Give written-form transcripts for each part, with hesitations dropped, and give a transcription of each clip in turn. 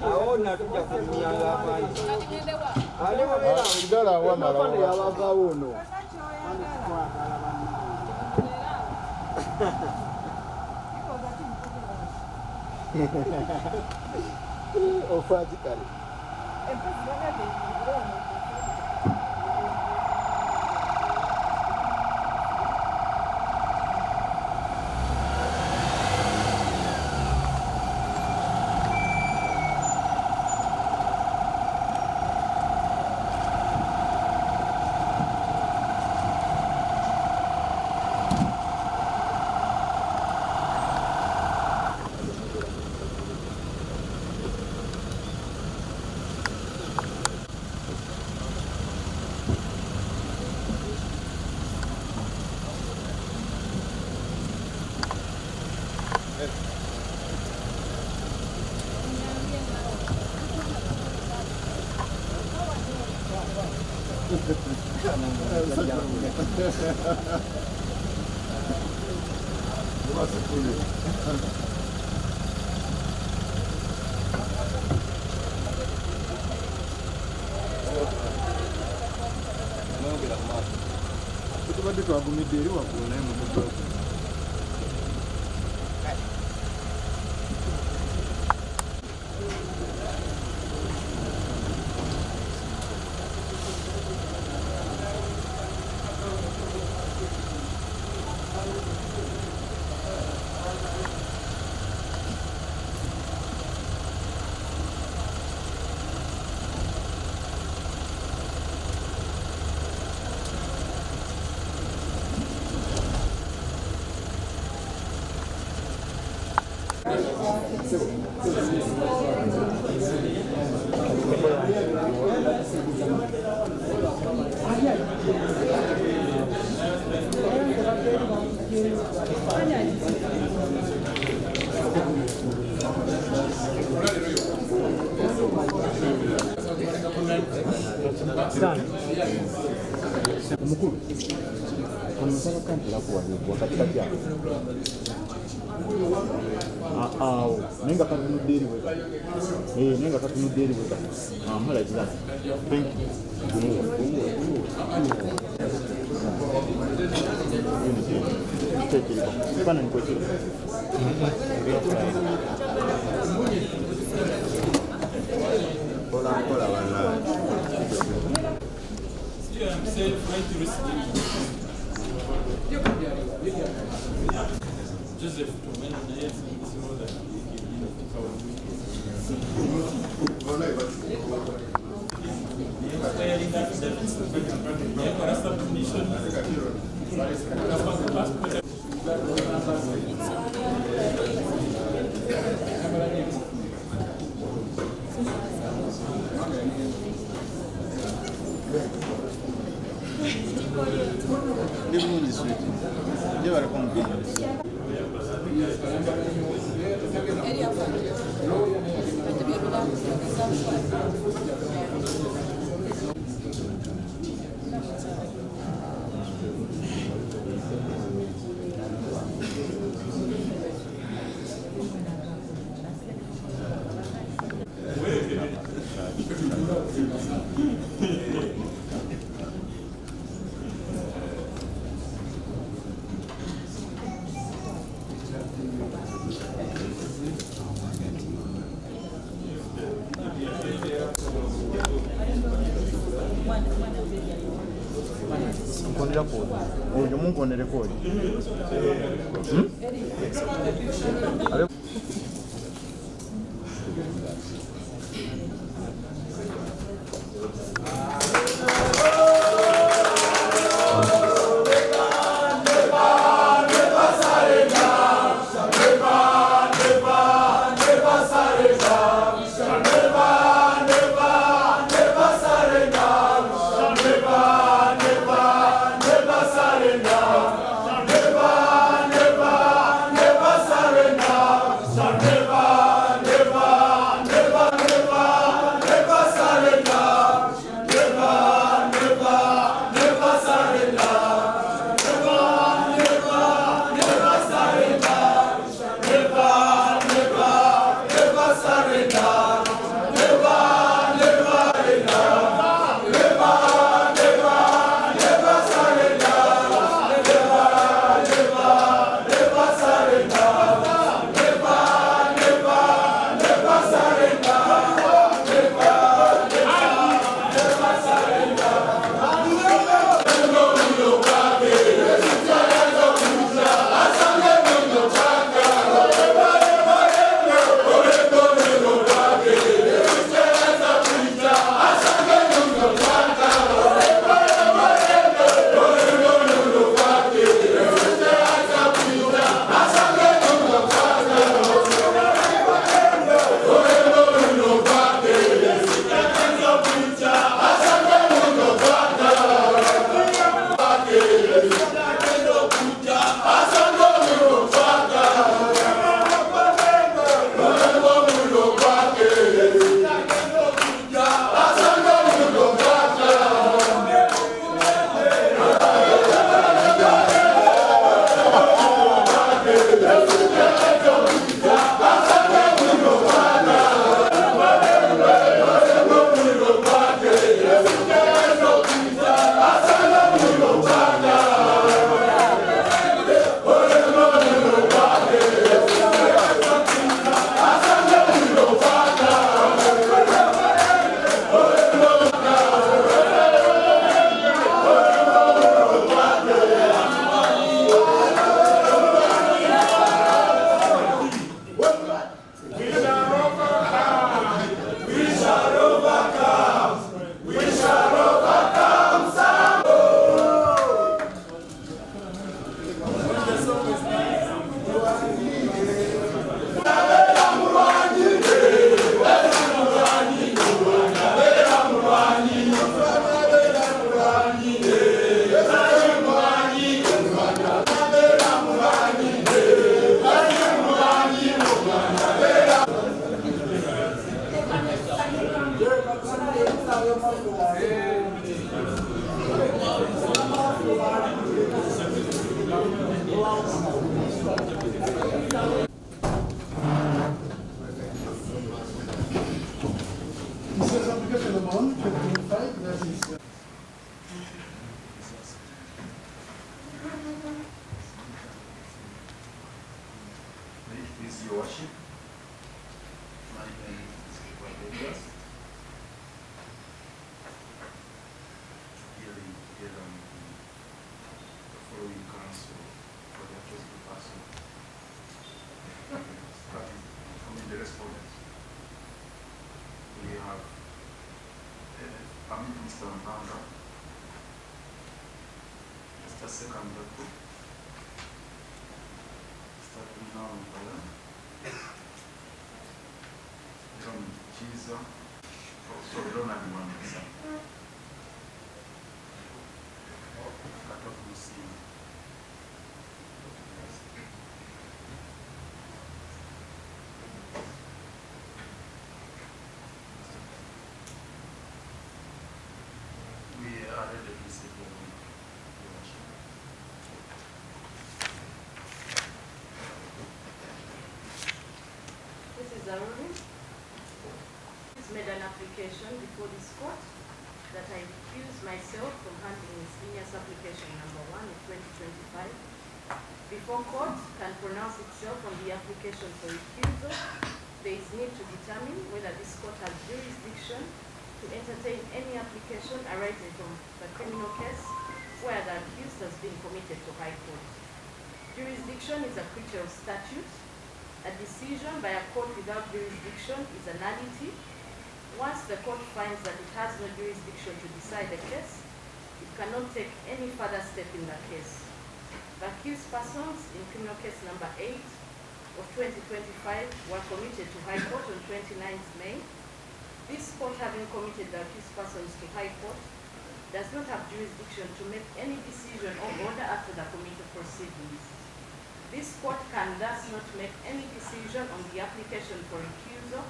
Aona tuja kutumia hapa hivi. Igala wa mara yabava uno. Ofadikali. Tubadde twagumidde eri waggulu naye mu muddo Omukulu omusaka kampula kuwabibwa katikati awo nenga katunudde eri weka nenga katunudde eri weka mala kirala kifaananyi kwekiri kola bana Joseph Oyo mungu rekodi. Please, your worship. My name is Kizza. Here the following counsel for the accused person. Starting from the respondents. We have Mr. Mpanga, Mr. Sekandaku, Mr. Mpanga, Kizza, so we don't have one person. We are ready to receive your worship. This is Aruni. He's made an application before this court that I recuse myself from handling his Venus application number 1 in 2025. Before court can pronounce itself on the application for recusal, there is need to determine whether this court has jurisdiction to entertain any application arising from the criminal case where the accused has been committed to high court. Jurisdiction is a creature of statute. A decision by a court without jurisdiction is a nullity. Once the court finds that it has no jurisdiction to decide the case, it cannot take any further step in the case. The accused persons in criminal case number 8 of 2025 were committed to high court on 29th May. This court, having committed the accused persons to high court, does not have jurisdiction to make any decision or order after the committed proceedings. This court can thus not make any decision on the application for recusal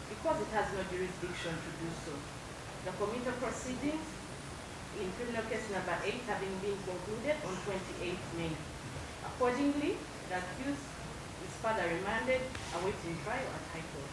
because it has no jurisdiction to do so. The committed proceedings in criminal case number 8 having been concluded on 28th May. Accordingly, the accused is further remanded awaiting trial at high court.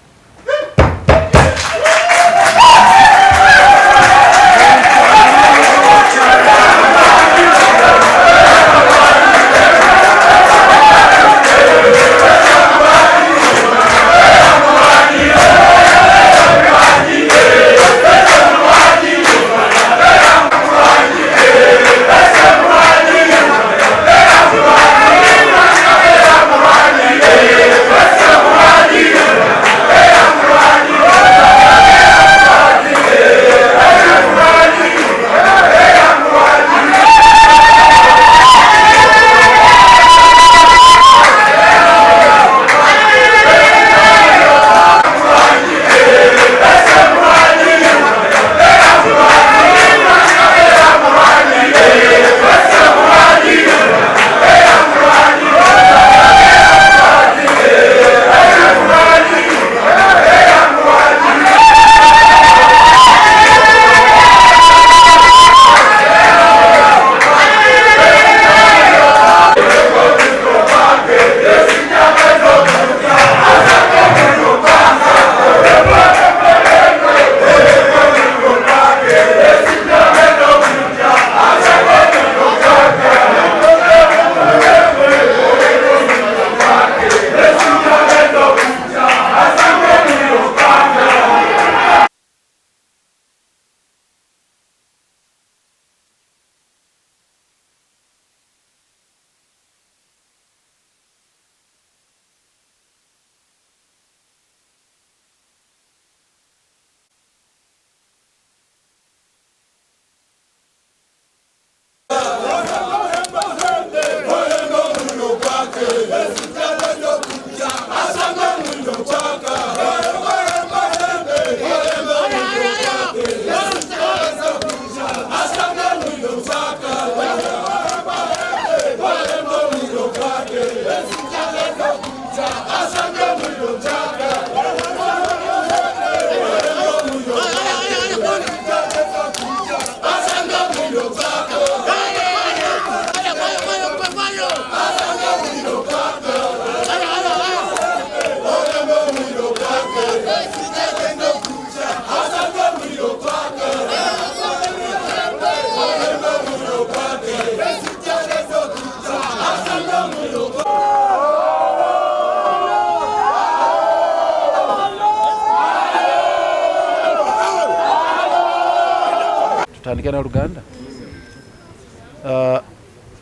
ntandike na Luganda.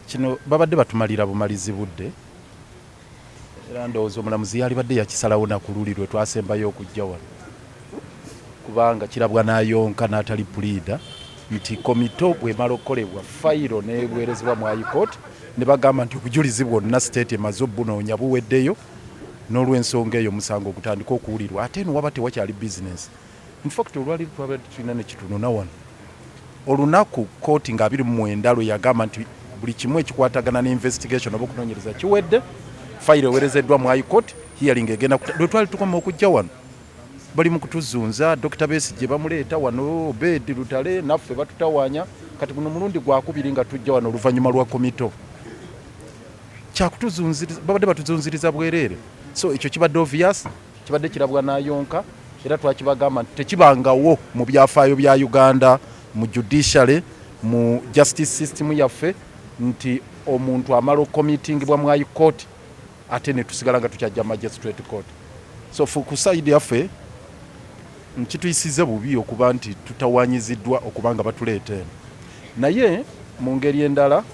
Kino babadde batumalira bumalizi budde era ndowooza omulamuzi yalibadde yakisalawo nakululirwe twasembayo okujja wano kubanga kirabwa n'ayonka n'atali puliida nti komito bwemala okukolebwa fayiro neeweerezebwa mu high court ne bagamba nti obujulizi bwonna state emaze obunoonya buweddeyo n'olw'ensonga eyo omusango ogutandika okuwulirwa ate eno waba tewakyali bizinesi. Infact olwali twabadde tulina ne kitununa wano olunaku kooti nga 29 lwe yagamba nti buli kimu ekikwatagana n'investigation oba okunoonyereza kiwedde fayiro eweerezeddwa mu high court hearing egenda lwe twali tukoma okujja wano bali mu kutuzunza Dr. Besigye bamuleeta wano Obedi Lutale naffe batutawaanya kati guno mulundi gwakubiri nga tujja wano oluvannyuma lwa komito kyakutuzunziriza babadde batuzunziriza bwereere so ekyo kibadde obvious kibadde kirabwa n'ayonka era twakibagamba nti tekibangawo mu byafaayo bya Uganda mu judiciary mu justice system yaffe nti omuntu amala okukomitingibwa mu high court ate ne tusigala nga tukyajja magistrate court. So ku side yaffe nkituyisize bubi okuba nti tutawanyiziddwa okuba nga batuleeta eno naye mu ngeri endala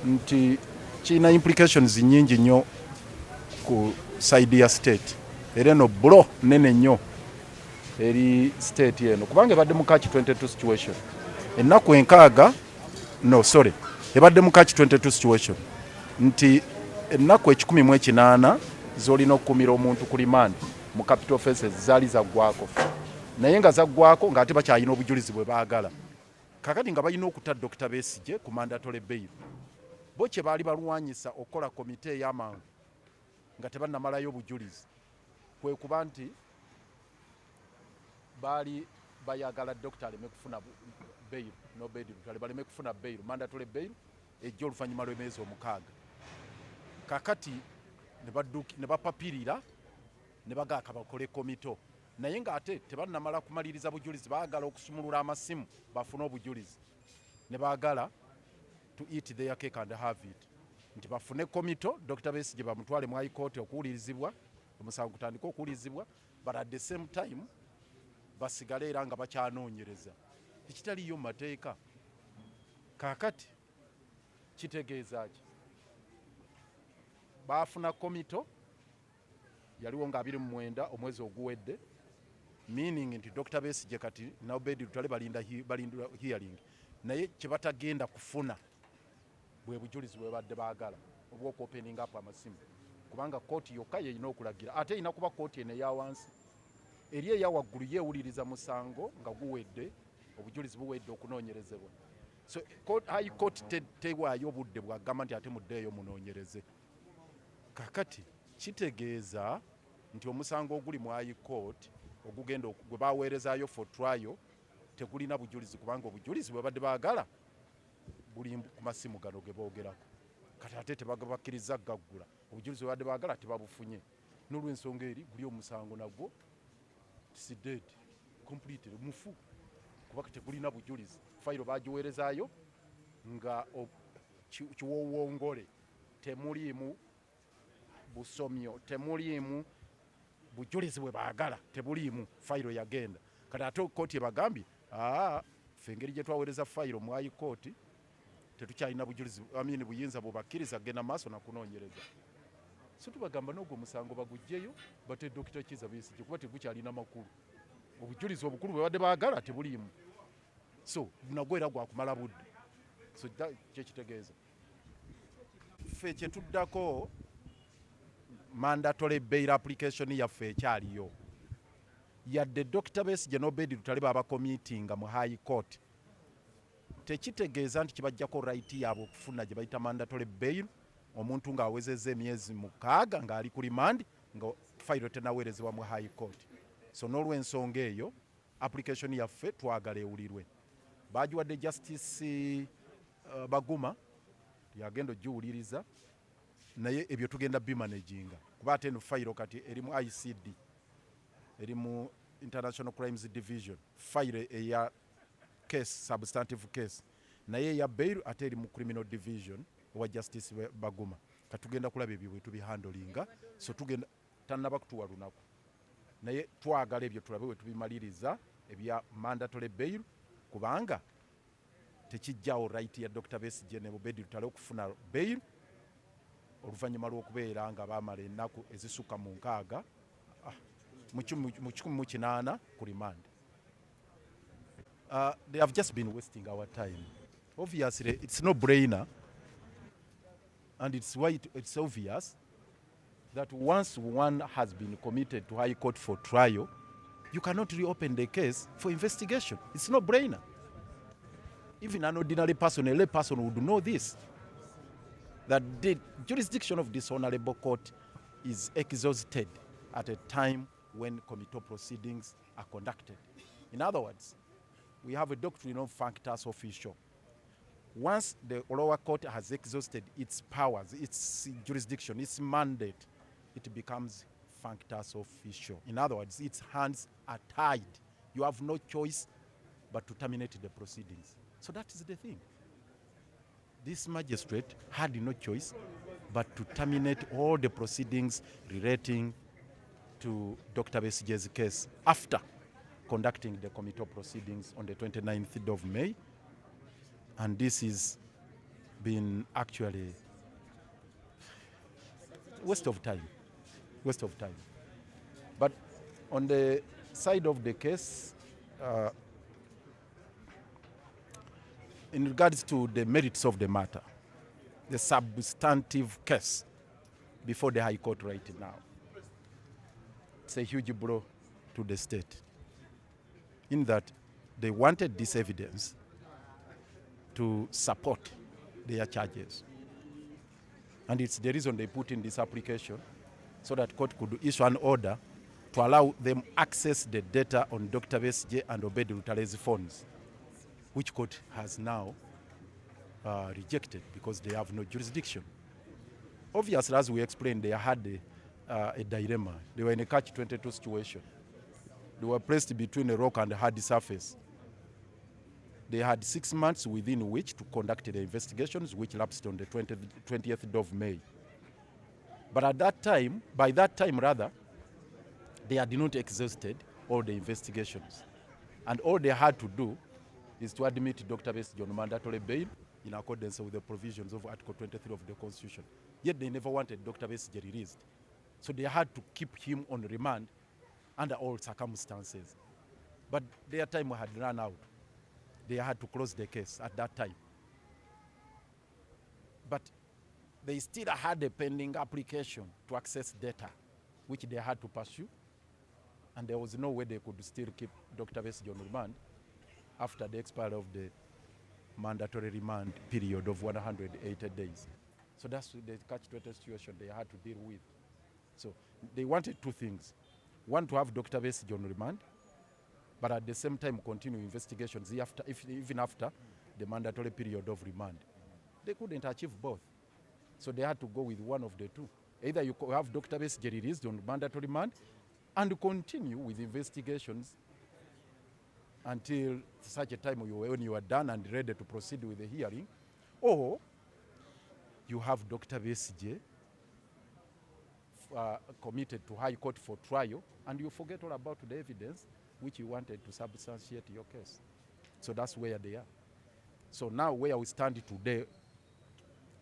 nti kirina implications nyingi nnyo ku side ya state era eno blo nene nnyo eri state eno kubanga ebadde mu catch 22 situation ennaku enkaaga ebadde mu catch 22 situation nti ennaku 18 zolina okukumira omuntu ku remand mu capital offences zaali zaggwako naye nga zaggwako ng'ate bakyalina obujulizi bwe baagala kakati nga balina okutta Dr. Besigye ku mandatory bail bo kye baali balwanyisa okukola komite ey'amangu nga tebannamalayo obujulizi kwe kuba nti baali bayagala Dr. aleme kufuna bail Obedi Lutale baleme kufuna bail mandatory bail ejja oluvannyuma lw'emyezi 6 kakati ne bapapirira ne bagaaka bakole komito naye ng'ate tebannamala kumaliriza bujulizi baagala okusumulula amasimu bafune obujulizi ne baagala to eat their cake and have it nti bafune komito Dr. Besigye bamutwale mu high court okuwulirizibwa omusango gutandika okuwulirizibwa but at the same time basigale era nga bakyanoonyereza ekitaliyo mateeka kakati kitegeeza ki baafuna komito yaliwo nga 29 omwezi oguwedde meaning nti Dr. Besigye kati na Obedi Lutale balinda hearing naye kye batagenda kufuna bwe bujulizi bwe badde baagala obw'okuopening up amasimu kubanga kooti yokka yeyina okulagira ate erina kuba kooti eno eya wansi eri eya waggulu yeewuliriza musango nga guwedde obujulizi buwedde okunoonyerezebwa so high court tewaayo obudde bwagamba nti ate muddeeyo munoonyereze kakati kitegeeza nti omusango oguli mu high court ogugenda gwe baweerezaayo for trial tegulina bujulizi kubanga obujulizi bwe badde baagala buli ku masimu gano ge boogerako kati ate tebabakkiriza gaggula obujulizi bwe badde baagala tebabufunye n'olw'ensonga eri guli omusango nagwo si dead completely mufu kubanga tegulina bujulizi fayiro bagiweerezaayo nga kiwowongole temuliimu busomyo temuliimu bujulizi bwe baagala tebuliimu fayiro yagenda kati ate kooti ebagambye ffe engeri gye twaweereza fayiro mu high court tetukyalina bujulizi buyinza bubakkiriza genda maaso nakunoonyereza so tubagamba n'ogwo omusango bagugjeyo bate Dr. Kizza Besigye kuba tegukyalina makulu obujulizi obukulu bwe badde baagala tebuliimu so nagwo era gwakumala budde so kyekitegeeza ffe kyetuddako mandatory bail application yaffe ekyaliyo yadde Dr. Besigye n'Obedi Lutale babakomitinga mu high court tekitegeeza nti kibajjako right yaabwe okufuna gye bayita mandatory bail omuntu ng'awezezza emyezi 6 ng'ali ku remand nga fayiro tenaweerezebwa mu high court so n'olw'ensonga eyo application yaffe twagala ewulirwe bagiwadde justice Baguma yagenda ogiwuliriza naye ebyo tugenda bimanaginga kuba ate eno fayiro kati eri mu ICD eri mu International Crimes Division fayiro eya case substantive case naye eya bail ate eri mu Criminal Division owa Justice Baguma katugenda kulaba ebyo bwe tubihandolinga so tugenda tannaba kutuwa lunaku naye twagala ebyo tulabe we tubimaliriza ebya mandatory bail kubanga tekijjawo right ya Dr. Besigye ne Obedi Lutale okufuna bail oluvannyuma lw'okubeera nga baamala ennaku ezisukka mu 6 mu 18 ku remand. They have just been wasting our time. Obviously, it's no brainer, and it's obvious that once one has been committed to High Court for trial, you cannot reopen the case for investigation. It's no brainer. Even an ordinary person, a lay person would know this, that the jurisdiction of this honorable court is exhausted at a time when committal proceedings are conducted. In other words, we have a doctrine of functus officio. Once the lower court has exhausted its powers, its jurisdiction, its mandate, it becomes functus officio. In other words, its hands are tied. You have no choice but to terminate the proceedings. So that is the thing. This magistrate had no choice but to terminate all the proceedings relating to Dr. Besigye's case after conducting the committal proceedings on the 29th of May. And this has been actually waste of time. But on the side of the case, in regards to the merits of the matter, the substantive case before the High Court right now, it's a huge blow to the state, in that they wanted this evidence to support their charges. And it's the reason they put in this application, so that court could issue an order to allow them access the data on Dr. Besigye and Obedi Lutale's phones, which court has now rejected because they have no jurisdiction. Obviously, as we explained, they had a dilemma. They were in a catch-22 situation. They were placed between a rock and a hard surface. They had 6 months within which to conduct the investigations, which lapsed on the 20th of May. But at that time, by that time rather, they had not exhausted all the investigations. And all they had to do is to admit Dr. Besigye on mandatory bail in accordance with the provisions of Article 23 of the Constitution. Yet they never wanted Dr. Besigye released. So they had to keep him on remand under all circumstances. But their time had run out. They had to close the case at that time. But they still had a pending application to access data, which they had to pursue. And there was no way they could still keep Dr. Besigye on remand after the expiry of the mandatory remand period of 180 days. So that's the catch-22 situation they had to deal with. So they wanted two things. One, to have Dr. Besigye on remand, but at the same time continue investigations even after the mandatory period of remand. They couldn't achieve both. So they had to go with one of the two. Either you have Dr. Besigye released on mandatory remand and continue with investigations until such a time when you are done and ready to proceed with the hearing, or you have Dr. Besigye committed to High Court for trial, and you forget all about the evidence which you wanted to substantiate your case. So that's where they are. So now where we stand today,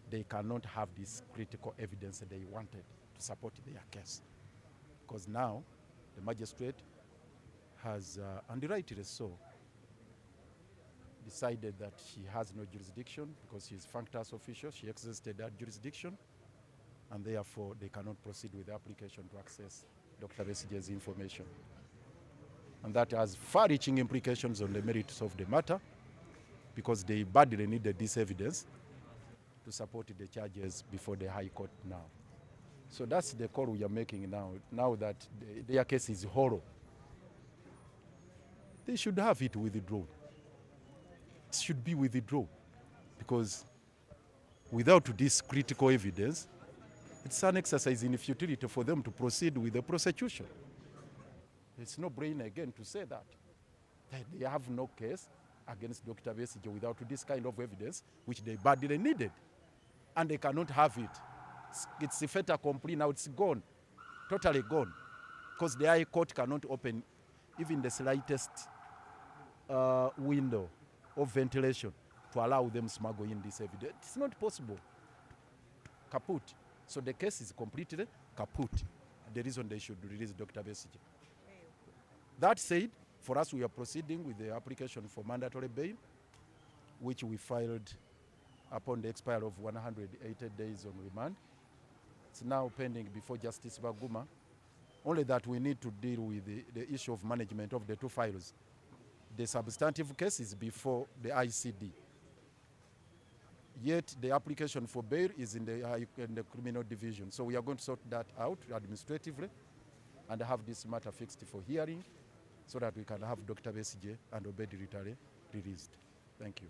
they cannot have this critical evidence that they wanted to support their case. Because now the magistrate has, and rightly so, decided that she has no jurisdiction because she is functus officio. She exhausted that jurisdiction, and therefore they cannot proceed with the application to access Dr. Besigye's information. And that has far-reaching implications on the merits of the matter, because they badly needed this evidence to support the charges before the High Court now. So that's the call we are making now that their case is hollow. They should have it withdrawn. It should be withdrawn, because without this critical evidence, it's an exercise in futility for them to proceed with the prosecution. It's no brainer again to say that they have no case against Dr. Besigye without this kind of evidence, which they badly needed. And they cannot have it. It's a fait accompli now, it's gone, totally gone. Because the High Court cannot open even the slightest window of ventilation to allow them smuggle in this evidence. It's not possible. Kaput. So the case is completely kaput. The reason they should release Dr. Besigye. That said, for us, we are proceeding with the application for mandatory bail, which we filed upon the expiry of 180 days on remand. It's now pending before Justice Baguma. Only that we need to deal with the issue of management of the two files. The substantive case is before the ICD. Yet the application for bail is in the criminal division. So we are going to sort that out administratively and have this matter fixed for hearing so that we can have Dr. Besigye and Obedi Ritare released. Thank you.